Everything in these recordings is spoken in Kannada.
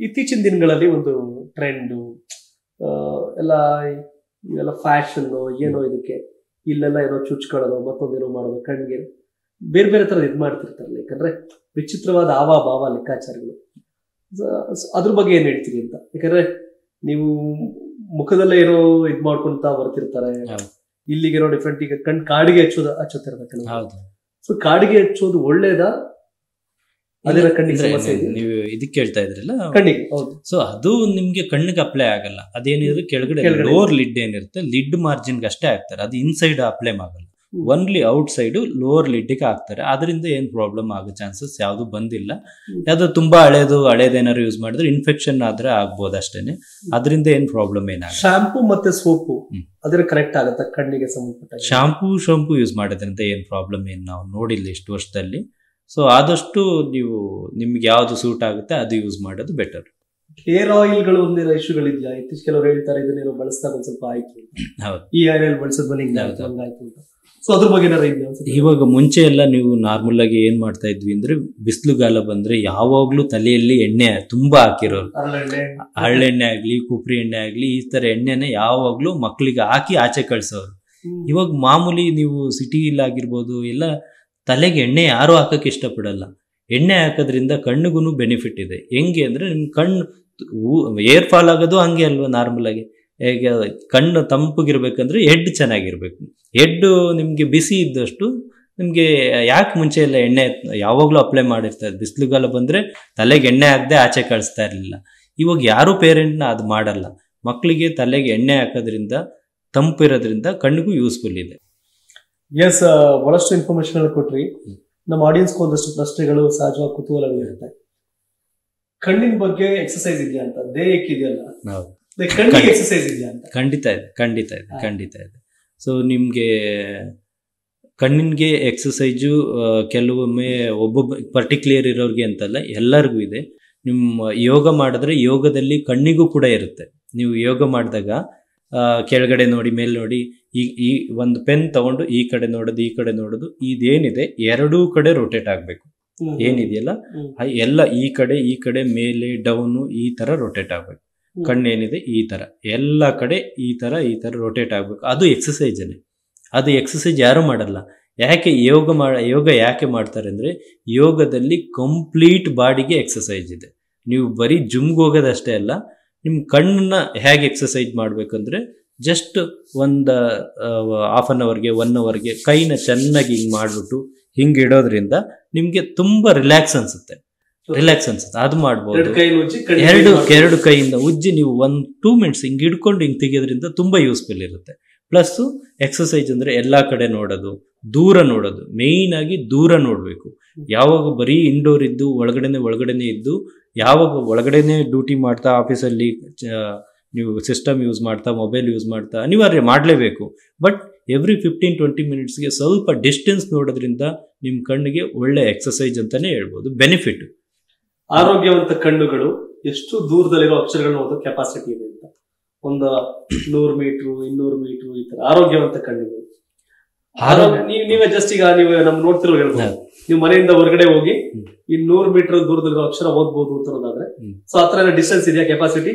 ಇತ್ತೀಚಿನ ದಿನಗಳಲ್ಲಿ ಒಂದು ಟ್ರೆಂಡು ಎಲ್ಲ ಇವೆಲ್ಲ ಫ್ಯಾಷನ್ ಏನೋ ಇದಕ್ಕೆ ಇಲ್ಲೆಲ್ಲ ಏನೋ ಚುಚ್ಕೊಳ್ಳೋದು ಮತ್ತೊಂದೇನೋ ಮಾಡೋದು ಕಣ್ಣಿಗೆ ಬೇರೆ ಬೇರೆ ಥರದ್ದು ಇದು ಮಾಡ್ತಿರ್ತಾರಲ್ಲ. ಯಾಕಂದ್ರೆ ವಿಚಿತ್ರವಾದ ಭಾವ ಲೆಕ್ಕಾಚಾರಗಳು. ಅದ್ರ ಬಗ್ಗೆ ಏನ್ ಹೇಳ್ತೀರಿ ಅಂತ. ಯಾಕಂದ್ರೆ ನೀವು ಮುಖದಲ್ಲೇ ಏನೋ ಇದ್ ಮಾಡ್ಕೊಂತ ಬರ್ತಿರ್ತಾರೆ, ಇಲ್ಲಿಗೇನೋ ಡಿಫ್ರೆಂಟ್. ಈಗ ಕಾಡಿಗೆ ಹಚ್ಚುತ್ತಿರ್ಬೇಕಲ್ಲ, ಸೊ ಕಾಡಿಗೆ ಹಚ್ಚೋದು ಒಳ್ಳೇದಾ? ಅದರ ಕಣ್ಣಿಗೆ ನೀವು ಇದಕ್ಕೆ ಕೇಳ್ತಾ ಇದ್ರಲ್ಲ ಕಣ್ಣಿಗೆ. ಸೊ ಅದು ನಿಮ್ಗೆ ಕಣ್ಣಿಗೆ ಅಪ್ಲೈ ಆಗಲ್ಲ. ಅದೇನಿದ್ರೆ ಕೆಳಗಡೆ ಲೋವರ್ ಲಿಡ್ ಏನಿರುತ್ತೆ, ಲಿಡ್ ಮಾರ್ಜಿನ್ಗೆ ಅಷ್ಟೇ ಹಾಕ್ತಾರೆ. ಅದು ಇನ್ಸೈಡ್ ಅಪ್ಲೈ ಆಗಲ್ಲ, ಒನ್ಲಿ ಔಟ್ ಸೈಡ್ ಲೋವರ್ ಲಿಡ್ಗೆ ಹಾಕ್ತಾರೆ. ಅದರಿಂದ ಏನ್ ಪ್ರಾಬ್ಲಮ್ ಆಗೋ ಚಾನ್ಸಸ್ ಯಾವ್ದು ಬಂದಿಲ್ಲ. ಯಾವ್ದು ತುಂಬಾ ಹಳೇದೇನಾದ್ರು ಯೂಸ್ ಮಾಡಿದ್ರೆ ಇನ್ಫೆಕ್ಷನ್ ಆದ್ರೆ ಆಗ್ಬೋದು ಅಷ್ಟೇನೆ. ಅದರಿಂದ ಏನ್ ಪ್ರಾಬ್ಲಮ್ ಏನಾಗ. ಶಾಂಪೂ ಮತ್ತೆ ಸೋಪು ಅದರ ಕರೆಕ್ಟ್ ಆಗುತ್ತೆ ಕಣ್ಣಿಗೆ ಸಂಬಂಧಪಟ್ಟ. ಶಾಂಪೂ ಯೂಸ್ ಮಾಡೋದ್ರಿಂದ ಏನ್ ಪ್ರಾಬ್ಲಮ್ ಏನ್ ನಾವು ನೋಡಿಲ್ಲ ಇಷ್ಟು ವರ್ಷದಲ್ಲಿ. ಸೊ ಆದಷ್ಟು ನೀವು ನಿಮ್ಗೆ ಯಾವ್ದು ಸೂಟ್ ಆಗುತ್ತೆ ಅದು ಯೂಸ್ ಮಾಡೋದು ಬೆಟರ್. ಹೇರ್ ಆಯಿಲ್ಗಳು ಒಂದೇನೋ ಇಶ್ಯೂಗಳಿದ್ಯಾ? ಇತ್ತೀಚೆಗೆ ಕೆಲವರು ಹೇಳ್ತಾರೆ ಇದನ್ನೇನೋ ಬಳಸಿದಾಗ ಒಂದ್ ಸ್ವಲ್ಪ ಆಯ್ತು, ಈ ಹೇರ್ ಆಯಿಲ್ ಬಳಸೋದ್ ಬಂದು ಹಿಂಗಾಯ್ತು ಅಂತ. ಸೊ ಅದ್ರ ಬಗ್ಗೆ ಇವಾಗ ಮುಂಚೆ ಎಲ್ಲ ನೀವು ನಾರ್ಮಲ್ ಆಗಿ ಏನ್ ಮಾಡ್ತಾ ಇದ್ವಿ ಅಂದ್ರೆ, ಬಿಸಿಲುಗಾಲ ಬಂದ್ರೆ ಯಾವಾಗ್ಲೂ ತಲೆಯಲ್ಲಿ ಎಣ್ಣೆ ತುಂಬಾ ಹಾಕಿರೋರು, ಹರಳೆಣ್ಣೆ ಆಗ್ಲಿ ಕುಪ್ರಿ ಎಣ್ಣೆ ಆಗ್ಲಿ ಈ ತರ ಎಣ್ಣೆನೆ ಯಾವಾಗ್ಲೂ ಮಕ್ಳಿಗೆ ಹಾಕಿ ಆಚೆ ಕಳ್ಸೋರು. ಇವಾಗ ಮಾಮೂಲಿ ನೀವು ಸಿಟಿಲಾಗಿರ್ಬೋದು ಎಲ್ಲ ತಲೆಗೆ ಎಣ್ಣೆ ಯಾರು ಹಾಕಕ್ಕೆ ಇಷ್ಟಪಡಲ್ಲ. ಎಣ್ಣೆ ಹಾಕೋದ್ರಿಂದ ಕಣ್ಣಿಗೂ ಬೆನಿಫಿಟ್ ಇದೆ. ಹೆಂಗೆ ಅಂದ್ರೆ ನಿಮ್ ಕಣ್ಣು ಏರ್ ಫಾಲ್ ಆಗೋದು ಹಂಗೆ ಅಲ್ವಾ ನಾರ್ಮಲ್ ಆಗಿ. ಹೇಗೆ ಕಣ್ಣು ತಂಪಗಿರ್ಬೇಕಂದ್ರೆ ಹೆಡ್ ಚೆನ್ನಾಗಿರ್ಬೇಕು. ಹೆಡ್ ನಿಮ್ಗೆ ಬಿಸಿ ಇದ್ದಷ್ಟು ನಿಮ್ಗೆ ಯಾಕೆ ಮುಂಚೆ ಎಲ್ಲ ಎಣ್ಣೆ ಯಾವಾಗ್ಲೂ ಅಪ್ಲೈ ಮಾಡಿರ್ತಾರೆ. ಬಿಸಿಲುಗಾಲ ಬಂದ್ರೆ ತಲೆಗೆ ಎಣ್ಣೆ ಹಾಕದೆ ಆಚೆ ಕಳಿಸ್ತಾ ಇರ್ಲಿಲ್ಲ. ಇವಾಗ ಯಾರು ಪೇರೆಂಟ್ನ ಅದು ಮಾಡಲ್ಲ. ಮಕ್ಕಳಿಗೆ ತಲೆಗೆ ಎಣ್ಣೆ ಹಾಕೋದ್ರಿಂದ ತಂಪಿರೋದ್ರಿಂದ ಕಣ್ಣಿಗೂ ಯೂಸ್ಫುಲ್ ಇದೆ. ಎಸ್, ಬಹಳಷ್ಟು ಇನ್ಫಾರ್ಮೇಶನ್ ಕೊಟ್ರಿ. ನಮ್ಮ ಆಡಿಯನ್ಸ್ಗೆ ಒಂದಷ್ಟು ಪ್ರಶ್ನೆಗಳು ಸಹಜವಾಗಿ ಕುತೂಹಲಗಳಿರುತ್ತೆ. ಕಣ್ಣಿನ ಬಗ್ಗೆ ಎಕ್ಸರ್ಸೈಸ್ ಇದೆಯಾ ಅಂತ, ದೇಹಕ್ಕೆ ಇದೆಯಲ್ಲ, ಕಣ್ಣಿಗೆ ಎಕ್ಸರ್ಸೈಸ್ ಇದೆಯಾ ಅಂತ? ಖಂಡಿತ ಇದೆ. ಸೊ ನಿಮ್ಗೆ ಕಣ್ಣಿನ್ಗೆ ಎಕ್ಸಸೈಜು ಕೆಲವೊಮ್ಮೆ ಒಬ್ಬೊಬ್ಬ ಪರ್ಟಿಕ್ಯುಲರ್ ಇರೋರಿಗೆ ಅಂತಲ್ಲ, ಎಲ್ಲರಿಗೂ ಇದೆ. ನಿಮ್ಮ ಯೋಗ ಮಾಡಿದ್ರೆ ಯೋಗದಲ್ಲಿ ಕಣ್ಣಿಗೂ ಕೂಡ ಇರುತ್ತೆ. ನೀವು ಯೋಗ ಮಾಡಿದಾಗ ಕೆಳಗಡೆ ನೋಡಿ ಮೇಲೆ ನೋಡಿ, ಈ ಒಂದು ಪೆನ್ ತಗೊಂಡು ಈ ಕಡೆ ನೋಡೋದು ಇದೇನಿದೆ ಎರಡೂ ಕಡೆ ರೊಟೇಟ್ ಆಗ್ಬೇಕು. ಏನಿದೆಯಲ್ಲ ಎಲ್ಲ ಈ ಕಡೆ ಮೇಲೆ ಡೌನು ಈ ತರ ರೊಟೇಟ್ ಆಗ್ಬೇಕು. ಕಣ್ಣೇನಿದೆ ಈ ತರ ಎಲ್ಲ ಕಡೆ ಈ ತರ ರೊಟೇಟ್ ಆಗ್ಬೇಕು. ಅದು ಎಕ್ಸಸೈಜನೇ. ಅದು ಎಕ್ಸಸೈಜ್ ಯಾರು ಮಾಡಲ್ಲ. ಯಾಕೆ ಯೋಗ ಯಾಕೆ ಮಾಡ್ತಾರೆ ಅಂದ್ರೆ, ಯೋಗದಲ್ಲಿ ಕಂಪ್ಲೀಟ್ ಬಾಡಿಗೆ ಎಕ್ಸಸೈಜ್ ಇದೆ. ನೀವು ಬರೀ ಜಿಮ್ಗೆ ಹೋಗೋದಷ್ಟೇ ಅಲ್ಲ, ನಿಮ್ ಕಣ್ಣನ್ನ ಹೇಗೆ ಎಕ್ಸಸೈಜ್ ಮಾಡ್ಬೇಕಂದ್ರೆ, ಜಸ್ಟ್ ಒಂದು ಹಾಫ್ ಅನ್ ಅವರ್ಗೆ 1 ಅವರ್ಗೆ ಕೈನ ಚೆನ್ನಾಗಿ ಹಿಂಗ್ ಮಾಡ್ಬಿಟ್ಟು ಹಿಂಗ್ ಇಡೋದ್ರಿಂದ ನಿಮ್ಗೆ ತುಂಬಾ ರಿಲ್ಯಾಕ್ಸ್ ಅನ್ಸುತ್ತೆ. ಅದು ಮಾಡ್ಬೋದು. ಎರಡು ಕೈಯಿಂದ ಉಜ್ಜಿ ನೀವು 1-2 ಮಿನಿಟ್ಸ್ ಹಿಂಗ್ ಹಿಡ್ಕೊಂಡು ಹಿಂಗ್ ತೆಗಿಯೋದ್ರಿಂದ ತುಂಬಾ ಯೂಸ್ಫುಲ್ ಇರುತ್ತೆ. ಪ್ಲಸ್ ಎಕ್ಸಸೈಜ್ ಅಂದ್ರೆ ಎಲ್ಲಾ ಕಡೆ ನೋಡೋದು, ದೂರ ನೋಡೋದು, ಮೇಯ್ನ್ ಆಗಿ ದೂರ ನೋಡ್ಬೇಕು. ಯಾವಾಗ ಬರೀ ಇಂಡೋರ್ ಇದ್ದು ಒಳಗಡೆನೆ ಇದ್ದು, ಯಾವಾಗ ಒಳಗಡೆನೆ ಡ್ಯೂಟಿ ಮಾಡ್ತಾ ಆಫೀಸಲ್ಲಿ ನೀವು ಸಿಸ್ಟಮ್ ಯೂಸ್ ಮಾಡ್ತಾ ಮೊಬೈಲ್ ಯೂಸ್ ಮಾಡ್ತಾ ಅನಿವಾರ್ಯ ಮಾಡಲೇಬೇಕು. ಬಟ್ ಎವ್ರಿ 15-20 ಮಿನಿಟ್ಸ್ಗೆ ಸ್ವಲ್ಪ ಡಿಸ್ಟೆನ್ಸ್ ನೋಡೋದ್ರಿಂದ ನಿಮ್ಮ ಕಣ್ಣಿಗೆ ಒಳ್ಳೆ ಎಕ್ಸಸೈಜ್ ಅಂತಾನೆ ಹೇಳ್ಬೋದು. ಬೆನಿಫಿಟ್. ಆರೋಗ್ಯವಂತ ಕಣ್ಣುಗಳು ಎಷ್ಟು ದೂರದಲ್ಲಿರೋ ಅಕ್ಷರಗಳನ್ನ ಓದೋ ಕೆಪಾಸಿಟಿ ಇದೆ ಅಂತ. ಒಂದು 100 ಮೀಟರ್ 200 ಮೀಟರ್ ಈ ತರ ಆರೋಗ್ಯವಂತ ಕಣ್ಣುಗಳು. ನೀವೇ ಜಸ್ಟ್ ಈಗ ನೀವು ನಮ್ ನೋಡ್ತಿರೋ ಹೇಳ್ಬೋದು, ನೀವು ಮನೆಯಿಂದ ಹೊರಗಡೆ ಹೋಗಿ 100 ಮೀಟರ್ ದೂರದಲ್ಲಿರೋ ಅಕ್ಷರ ಓದ್ಬೋದು ಅಂತ ಅನ್ನೋದಾದ್ರೆ, ಸೊ ಆತರ ಡಿಸ್ಟೆನ್ಸ್ ಇದೆಯಾ ಕೆಪಾಸಿಟಿ?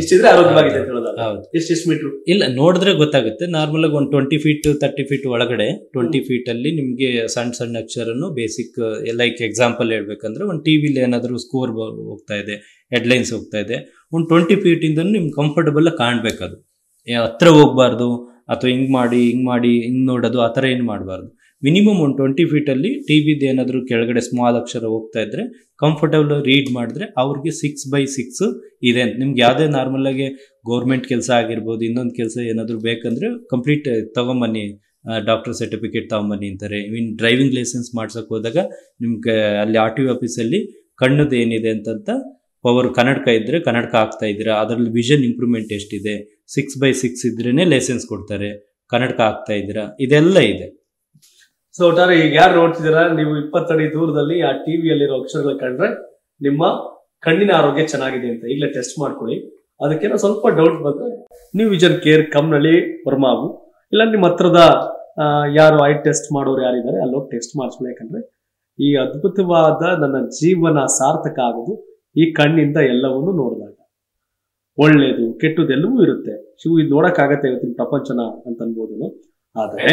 ಇಷ್ಟಿದ್ರೆ ಆರೋಗ್ಯವಾಗಿದೆ ಅಂತ ಹೇಳೋದಾದ್ರೆ ಎಷ್ಟು ಮೀಟರ್ ಇಲ್ಲ ನೋಡಿದ್ರೆ ಗೊತ್ತಾಗುತ್ತೆ. ನಾರ್ಮಲ್ ಆಗಿ ಒಂದು 20 ಫೀಟ್ 30 ಫೀಟ್ ಒಳಗಡೆ 20 ಫೀಟ್ ಅಲ್ಲಿ ನಿಮ್ಗೆ ಸಣ್ಣ ಅಕ್ಷರನು ಬೇಸಿಕ್. ಲೈಕ್ ಎಕ್ಸಾಂಪಲ್ ಹೇಳ್ಬೇಕಂದ್ರೆ, ಒಂದು ಟಿವಿಲಿ ಏನಾದ್ರು ಸ್ಕೋರ್ ಹೋಗ್ತಾ ಇದೆ, ಹೆಡ್ಲೈನ್ಸ್ ಹೋಗ್ತಾ ಇದೆ, ಒಂದು 20 ಫೀಟ್ ಇಂದ ನಿಮ್ಗೆ ಕಂಫರ್ಟಬಲ್ ಕಾಣ್ಬೇಕದು. ಹತ್ರ ಹೋಗ್ಬಾರ್ದು ಅಥವಾ ಹಿಂಗ್ ಮಾಡಿ ಹಿಂಗ್ ನೋಡೋದು ಆ ತರ ಏನು ಮಾಡಬಾರ್ದು. ಮಿನಿಮಮ್ ಒಂದು 20 ಫೀಟ್ ಅಲ್ಲಿ ಟಿವಿದು ಏನಾದ್ರು ಕೆಳಗಡೆ ಸ್ಮಾಲ್ ಅಕ್ಷರ ಹೋಗ್ತಾ ಇದ್ರೆ ಕಂಫರ್ಟಬಲ್ ರೀಡ್ ಮಾಡಿದ್ರೆ ಅವ್ರಿಗೆ 6x6 ಇದೆ ಅಂತ. ನಿಮ್ಗೆ ಯಾವ್ದೇ ನಾರ್ಮಲ್ ಆಗಿ ಗೌರ್ಮೆಂಟ್ ಕೆಲಸ ಆಗಿರ್ಬೋದು, ಇನ್ನೊಂದು ಕೆಲಸ ಏನಾದ್ರು ಬೇಕಂದ್ರೆ ಕಂಪ್ಲೀಟ್ ತಗೊಂಬನ್ನಿ, ಡಾಕ್ಟರ್ ಸರ್ಟಿಫಿಕೇಟ್ ತಗೊಂಬನ್ನಿ ಅಂತಾರೆ. ಡ್ರೈವಿಂಗ್ ಲೈಸೆನ್ಸ್ ಮಾಡ್ಸಕ್ ಹೋದಾಗ ನಿಮ್ಗೆ ಅಲ್ಲಿ RTO ಆಫೀಸಲ್ಲಿ ಕಣ್ಣದು ಏನಿದೆ ಅಂತ ಪವರ್ ಕನ್ನಡಕ ಇದ್ರೆ ಕನ್ನಡಕ ಹಾಕ್ತಾ ಇದ್ದೀರಾ, ಅದರಲ್ಲಿ ವಿಷನ್ ಇಂಪ್ರೂವ್ಮೆಂಟ್ ಎಷ್ಟಿದೆ, 6x6 ಇದ್ರೇನೆ ಲೈಸೆನ್ಸ್ ಕೊಡ್ತಾರೆ, ಕನ್ನಡಕ ಹಾಕ್ತಾ ಇದ್ದೀರಾ, ಇದೆಲ್ಲ ಇದೆ. ಸೊ ಒಟ್ಟಾರೆ ಈಗ ಯಾರು ನೋಡ್ತಿದ್ದೀರಾ, ನೀವು 20 ಅಡಿ ದೂರದಲ್ಲಿ ಆ ಟಿವಿಯಲ್ಲಿರೋ ಅಕ್ಷರಗಳು ಕಂಡ್ರೆ ನಿಮ್ಮ ಕಣ್ಣಿನ ಆರೋಗ್ಯ ಚೆನ್ನಾಗಿದೆ ಅಂತ ಈಗಲೇ ಟೆಸ್ಟ್ ಮಾಡ್ಕೊಳ್ಳಿ. ಅದಕ್ಕೇನೋ ಸ್ವಲ್ಪ ಡೌಟ್ ಬಂದ್ರೆ ನೀವು ವಿಷನ್ ಕೇರ್ ಕಮ್ನಲ್ಲಿ ವರ್ಮಾವು ಇಲ್ಲ ನಿಮ್ಮ ಹತ್ರದ ಯಾರು ಐ ಟೆಸ್ಟ್ ಮಾಡೋರು ಯಾರಿದ್ದಾರೆ ಅಲ್ಲೋಗಿ ಟೆಸ್ಟ್ ಮಾಡಿಸ್ಕೊಳ್ಳಿ. ಯಾಕಂದ್ರೆ ಈ ಅದ್ಭುತವಾದ ನನ್ನ ಜೀವನ ಸಾರ್ಥಕ ಆಗೋದು ಈ ಕಣ್ಣಿಂದ ಎಲ್ಲವನ್ನೂ ನೋಡಿದಾಗ. ಒಳ್ಳೇದು ಕೆಟ್ಟದೆಲ್ಲವೂ ಇರುತ್ತೆ. ಇದು ನೋಡಕ್ಕಾಗತ್ತೆ ಇವತ್ತಿನ ಪ್ರಪಂಚನ ಅಂತ ಅನ್ಬೋದು. ಆದ್ರೆ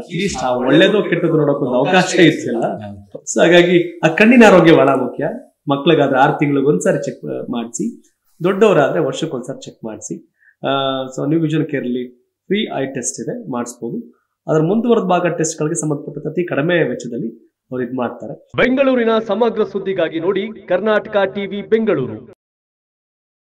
ಅಟ್ಲೀಸ್ಟ್ ಆ ಒಳ್ಳೇದು ಕೆಟ್ಟದ್ದು ನೋಡಕ್ ಒಂದು ಅವಕಾಶ ಇರ್ತಿಲ್ಲ. ಸೊ ಹಾಗಾಗಿ ಆ ಕಣ್ಣಿನ ಆರೋಗ್ಯ ಬಹಳ ಮುಖ್ಯ. ಮಕ್ಳಿಗಾದ್ರೆ 6 ತಿಂಗಳಿಗೊಂದ್ಸರಿ ಚೆಕ್ ಮಾಡಿಸಿ, ದೊಡ್ಡವರಾದ್ರೆ ವರ್ಷಕ್ಕೊಂದ್ಸರಿ ಚೆಕ್ ಮಾಡಿಸಿ. ಸೊ ನ್ಯೂ ವಿಷನ್ ಕೇರ್ಲಿ ಫ್ರೀ ಐ ಟೆಸ್ಟ್ ಇದೆ, ಮಾಡಿಸ್ಬೋದು. ಅದರ ಮುಂದುವರೆದ ಭಾಗ ಟೆಸ್ಟ್ಗಳಿಗೆ ಸಂಬಂಧಪಟ್ಟ ಅತಿ ಕಡಿಮೆ ವೆಚ್ಚದಲ್ಲಿ ಅವ್ರು ಮಾಡ್ತಾರೆ. ಬೆಂಗಳೂರಿನ ಸಮಗ್ರ ಸುದ್ದಿಗಾಗಿ ನೋಡಿ ಕರ್ನಾಟಕ ಟಿವಿ ಬೆಂಗಳೂರು.